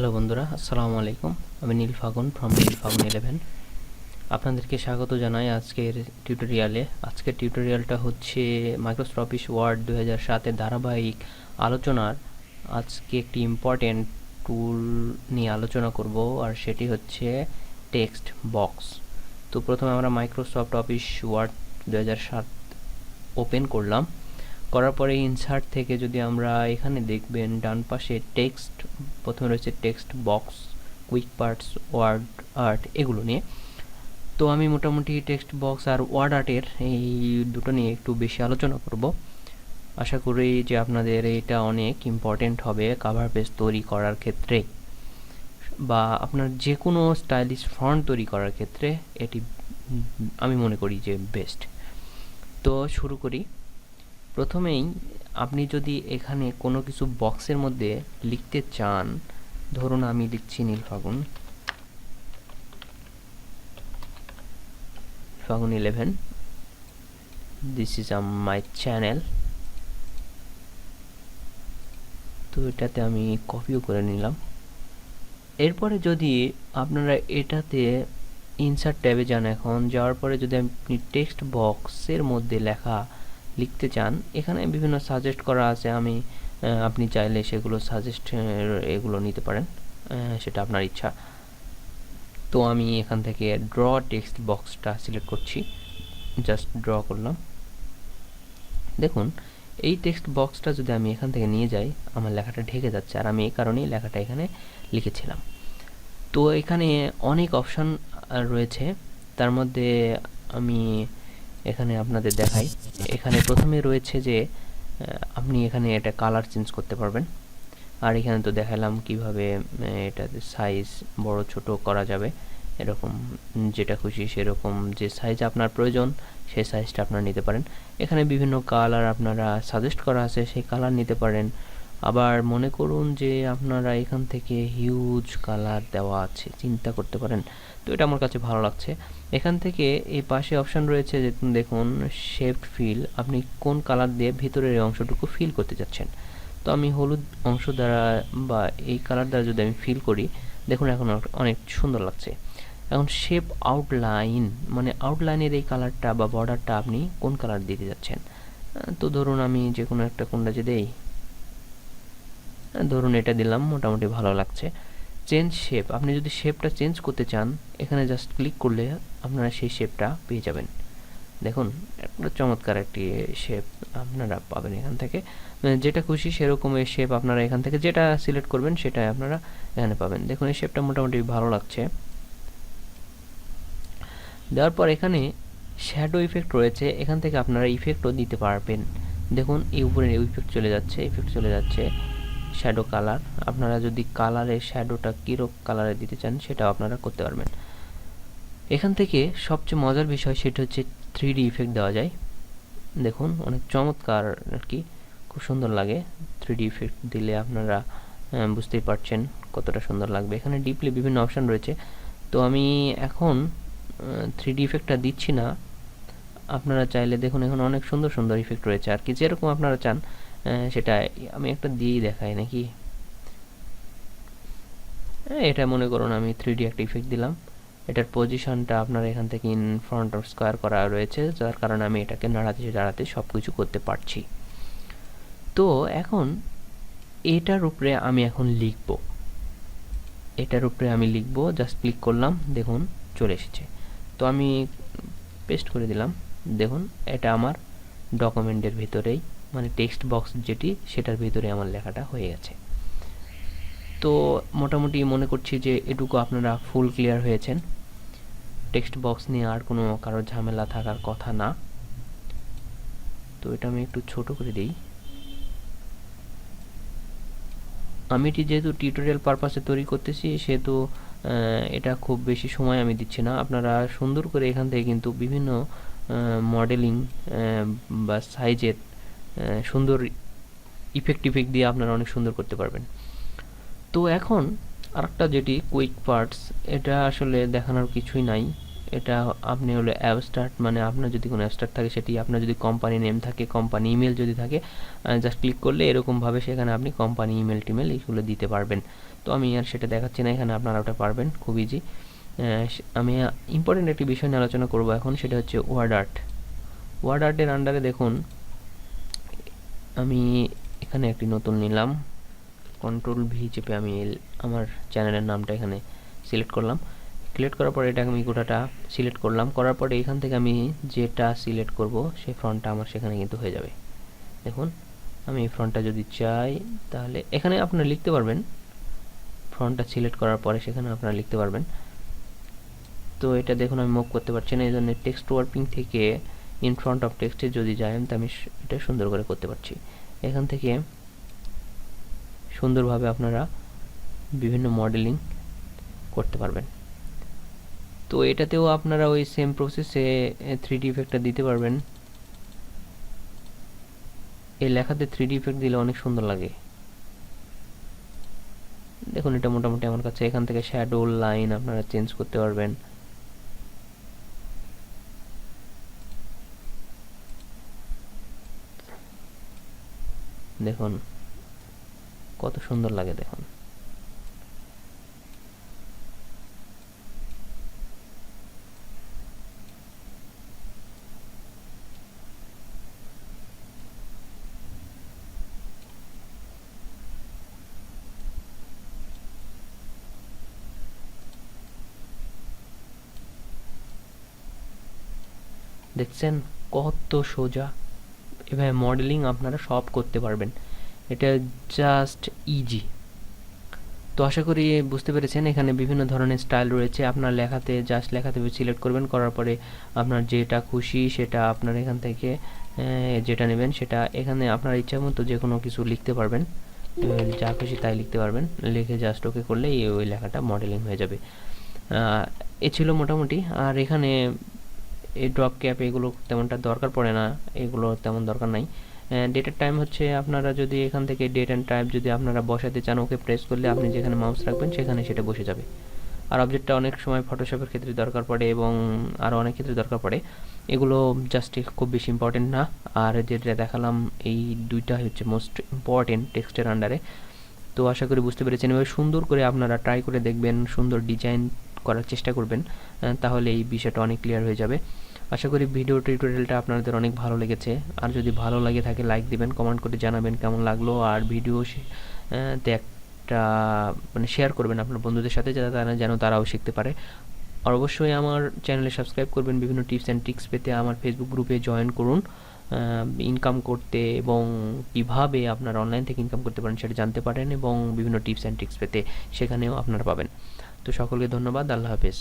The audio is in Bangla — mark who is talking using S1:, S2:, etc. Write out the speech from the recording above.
S1: হ্যালো বন্ধুরা, আসসালামু আলাইকুম। আমি নীল ফাগুন ফ্রম নীল ফাগুন 11। আপনাদেরকে স্বাগত জানাই আজকের টিউটোরিয়ালে। আজকের টিউটোরিয়ালটা হচ্ছে মাইক্রোসফট অফিস ওয়ার্ড 2007-এর ধারাবাহিক আলোচনার আজকে একটি ইম্পর্টেন্ট টুল নিয়ে আলোচনা করব, আর সেটি হচ্ছে টেক্সট বক্স। তো প্রথমে আমরা মাইক্রোসফট অফিস ওয়ার্ড 2007 ওপেন করলাম। করার পরে ইনসার্ট থেকে যদি আমরা এখানে দেখবেন ডান পাশে টেক্সট, প্রথমে রয়েছে text box, quick parts, word art, এগুলো নিয়ে। তো আমি মোটামুটি টেক্সট বক্স আর ওয়ার্ড আর্টের এই দুটো নিয়ে একটু বেশি আলোচনা করব। আশা করি যে আপনাদের এটা অনেক ইম্পর্টেন্ট হবে কাভার পেজ তৈরি করার ক্ষেত্রে, বা আপনার যে কোনো স্টাইলিশ ফন্ট তৈরি করার ক্ষেত্রে এটি আমি মনে করি যে বেস্ট। তো শুরু করি। প্রথমেই আপনি যদি এখানে কোনো কিছু বক্সের মধ্যে লিখতে চান, ধরুন আমি লিখছি নীল ফাগুন 11, দিস ইজ মাই চ্যানেল। তো এটাতে আমি কপিও করে নিলাম। এরপরে যদি আপনারা এটাতে ইনসার্ট ট্যাবে যান, এখন যাওয়ার পরে যদি আপনি টেক্সট বক্সের মধ্যে লেখা লিখতে চান, এখানে বিভিন্ন সাজেস্ট করা আছে। আপনি চাইলে সেগুলো এগুলো নিতে পারেন, সেটা আপনার ইচ্ছা। তো আমি এখান থেকে ড্র টেক্সট বক্সটা সিলেক্ট করছি, জাস্ট ড্র করলাম। দেখুন এই টেক্সট বক্সটা যদি আমি এখান থেকে নিয়ে যাই, আমার লেখাটা ঢেকে যাচ্ছে, আর আমি এই কারণেই লেখাটা এখানে লিখেছিলাম। তো এখানে অনেক অপশান রয়েছে, তার মধ্যে আমি এখানে আপনাদের দেখাই। এখানে প্রথমে রয়েছে যে আপনি এখানে এটা কালার চেঞ্জ করতে পারবেন, আর এখানে তো দেখালাম কিভাবে এটাতে সাইজ বড় ছোট করা যাবে। এরকম যেটা খুশি সেরকম যে সাইজ আপনার প্রয়োজন সেই সাইজটা আপনারা নিতে পারেন। এখানে বিভিন্ন কালার আপনারা সাজেস্ট করা আছে, সেই কালার নিতে পারেন। আবার মনে করুন যে আপনারা এখান থেকে হিউজ কালার দেওয়া আছে, চিন্তা করতে পারেন। তো এটা আমার কাছে ভালো লাগছে। এখান থেকে এই পাশে অপশান রয়েছে যে দেখুন শেপ ফিল, আপনি কোন কালার দিয়ে ভিতরের এই অংশটুকু ফিল করতে চাচ্ছেন। তো আমি হলুদ অংশ দ্বারা বা এই কালার দ্বারা যদি আমি ফিল করি, দেখুন এখন অনেক সুন্দর লাগছে। এখন শেপ আউটলাইন, মানে আউটলাইনের এই কালারটা বা বর্ডারটা আপনি কোন কালার দিতে যাচ্ছেন। তো ধরুন আমি যে কোনো একটা কোনটা যে দেই, ধরুন এটা দিলাম, মোটামুটি ভালো লাগছে। চেঞ্জ শেপ, আপনি যদি শেপটা চেঞ্জ করতে চান, এখানে জাস্ট ক্লিক করলে আপনারা সেই শেপটা পেয়ে যাবেন। দেখুন একটা চমৎকার একটি শেপ আপনারা পাবেন এখান থেকে। যেটা খুশি সেরকম এই শেপ আপনারা এখান থেকে যেটা সিলেক্ট করবেন সেটাই আপনারা এখানে পাবেন। দেখুন এই শেপটা মোটামুটি ভালো লাগছে। দেওয়ার পর এখানে শ্যাডো ইফেক্ট রয়েছে, এখান থেকে আপনারা ইফেক্টও দিতে পারবেন। দেখুন এই উপরে ইফেক্ট চলে যাচ্ছে, শ্যাডো কালার। আপনারা যদি কালারের শ্যাডোটা কীরকম কালারে দিতে চান সেটাও আপনারা করতে পারবেন। এখান থেকে সবচেয়ে মজার বিষয় সেটা হচ্ছে 3D ইফেক্ট দেওয়া যায়। দেখুন অনেক চমৎকার আর কি, খুব সুন্দর লাগে। 3D ইফেক্ট দিলে আপনারা বুঝতেই পারছেন কতটা সুন্দর লাগবে। এখানে ডিপলি বিভিন্ন অপশান রয়েছে, তো আমি এখন 3D ইফেক্টটা দিচ্ছি না। আপনারা চাইলে দেখুন এখানে অনেক সুন্দর সুন্দর ইফেক্ট রয়েছে আর কি, যেরকম আপনারা চান সেটা আমি একটা দিয়েই দেখাই নাকি। এটা মনে করুন আমি 3D একটা ইফেক্ট দিলাম। এটার পজিশনটা আপনার এখান থেকে ইন ফ্রন্ট অফ স্কোয়ার করা রয়েছে, যার কারণে আমি এটাকে নাড়াতে সব কিছু করতে পারছি। তো এখন এটার উপরে আমি এখন লিখব, জাস্ট ক্লিক করলাম, দেখুন চলে এসেছে। তো আমি পেস্ট করে দিলাম। দেখুন এটা আমার ডকুমেন্টের ভিতরেই, মানে টেক্সট বক্স যেটি সেটার ভিতরে আমার লেখাটা হয়ে গেছে। তো মোটামুটি মনে করছি যে এটুকু আপনারা ফুল ক্লিয়ার হয়েছেন। টেক্সট বক্স নিয়ে আর কোনো কারোর ঝামেলা থাকার কথা না। তো এটা আমি একটু ছোট করে দিই। আমি এটি যেহেতু টিউটোরিয়াল পারপাসে তৈরি করতেছি, সেহেতু এটা খুব বেশি সময় আমি দিচ্ছি না। আপনারা সুন্দর করে এখান থেকে কিন্তু বিভিন্ন মডেলিং বা সাইজের সুন্দর ইফেক্ট দিয়ে আপনারা অনেক সুন্দর করতে পারবেন। তো এখন আরেকটা যেটি কুইক পার্টস, এটা আসলে দেখানোর কিছুই নাই। এটা আপনি হলো অ্যাবস্ট্রাক্ট, মানে আপনার যদি কোনো অ্যাবস্ট্রাক্ট থাকে সেটি, আপনার যদি কোম্পানি নেম থাকে, কোম্পানি ইমেল যদি থাকে, জাস্ট ক্লিক করলে এরকমভাবে সেখানে আপনি কোম্পানি ইমেল টিমেল এইগুলো দিতে পারবেন। তো আমি আর সেটা দেখাচ্ছি না, এখানে আপনারা ওটা পারবেন খুব ইজি। আমি ইম্পর্টেন্ট একটি বিষয় নিয়ে আলোচনা করব এখন, সেটা হচ্ছে ওয়ার্ড আর্ট। ওয়ার্ড আর্টের আন্ডারে দেখুন আমি এখানে একটি নতুন নিলাম, কন্ট্রোল ভি চেপে আমি আমার চ্যানেলের নামটা এখানে সিলেক্ট করলাম। সিলেক্ট করার পরে এটা আমি গোটাটা সিলেক্ট করলাম, করার পরে এখান থেকে আমি যেটা সিলেক্ট করব সেই ফ্রন্টটা আমার সেখানে কিন্তু হয়ে যাবে। দেখুন আমি এই ফ্রন্টটা যদি চাই তাহলে এখানে আপনারা লিখতে পারবেন, ফ্রন্টটা সিলেক্ট করার পরে সেখানে আপনারা লিখতে পারবেন। তো এটা দেখুন আমি মুভ করতে পারছি না, এই জন্য টেক্সট ওয়ার্পিং থেকে ইন ফ্রন্ট অফ টেক্সটে যদি যাই তো আমি এটা সুন্দর করে করতে পারছি। এখান থেকে সুন্দরভাবে আপনারা বিভিন্ন মডেলিং করতে পারবেন। তো এটাতেও আপনারা ওই সেম প্রসেসে 3D ইফেক্টটা দিতে পারবেন। এই লেখাতে 3D ইফেক্ট দিলে অনেক সুন্দর লাগে। দেখুন এটা মোটামুটি আমার কাছে, এখান থেকে শ্যাডো লাইন আপনারা চেঞ্জ করতে পারবেন। দেখুন কত সুন্দর লাগে দেখুন। দেখছেন কত সোজা, এভাবে মডেলিং আপনারা সব করতে পারবেন, এটা জাস্ট ইজি। তো আশা করি বুঝতে পেরেছেন, এখানে বিভিন্ন ধরনের স্টাইল রয়েছে। আপনার লেখাতে জাস্ট লেখাতে সিলেক্ট করবেন, করার পরে আপনার যেটা খুশি সেটা আপনার এখান থেকে যেটা নেবেন সেটা এখানে আপনার ইচ্ছা মতো যে কোনো কিছু লিখতে পারবেন, যা খুশি তাই লিখতে পারবেন, লিখে জাস্ট ওকে করলে ওই লেখাটা মডেলিং হয়ে যাবে। এ ছিল মোটামুটি। আর এখানে এই ড্রপ ক্যাপ এগুলো তেমনটা দরকার পড়ে না, এগুলো তেমন দরকার নাই। ডেটের টাইম হচ্ছে আপনারা যদি এখান থেকে ডেট অ্যান্ড টাইম যদি আপনারা বসাতে চান, ওকে প্রেস করলে আপনি যেখানে মাউস রাখবেন সেখানে সেটা বসে যাবে। আর অবজেক্টটা অনেক সময় ফটোশপের ক্ষেত্রে দরকার পড়ে এবং আরও অনেক ক্ষেত্রে দরকার পড়ে, এগুলো জাস্ট খুব বেশি ইম্পর্টেন্ট না। আর যেটা দেখালাম এই দুইটা হচ্ছে মোস্ট ইম্পর্টেন্ট টেক্সটের আন্ডারে। তো আশা করি বুঝতে পেরেছেন, এবার সুন্দর করে আপনারা ট্রাই করে দেখবেন, সুন্দর ডিজাইন করার চেষ্টা করবেন, তাহলে এই বিষয়টা অনেক ক্লিয়ার হয়ে যাবে। আশা করি ভিডিও টিউটোরিয়ালটা আপনাদের অনেক ভালো লেগেছে। আর যদি ভালো লাগে থাকে লাইক দিবেন, কমেন্ট করে জানাবেন কেমন লাগলো। আর ভিডিও তে একটা মানে শেয়ার করবেন আপনার বন্ধুদের সাথে, যাতে তারা যেন তারাও শিখতে পারে। আর অবশ্যই আমার চ্যানেলে সাবস্ক্রাইব করবেন, বিভিন্ন টিপস অ্যান্ড ট্রিক্স পেতে আমার ফেসবুক গ্রুপে জয়েন করুন। ইনকাম করতে এবং কিভাবে আপনারা অনলাইন থেকে ইনকাম করতে পারেন সেটা জানতে পারেন, এবং বিভিন্ন টিপস অ্যান্ড ট্রিক্স পেতে সেখানেও আপনারা পাবেন। তো সকলকে ধন্যবাদ, আল্লাহ হাফেজ।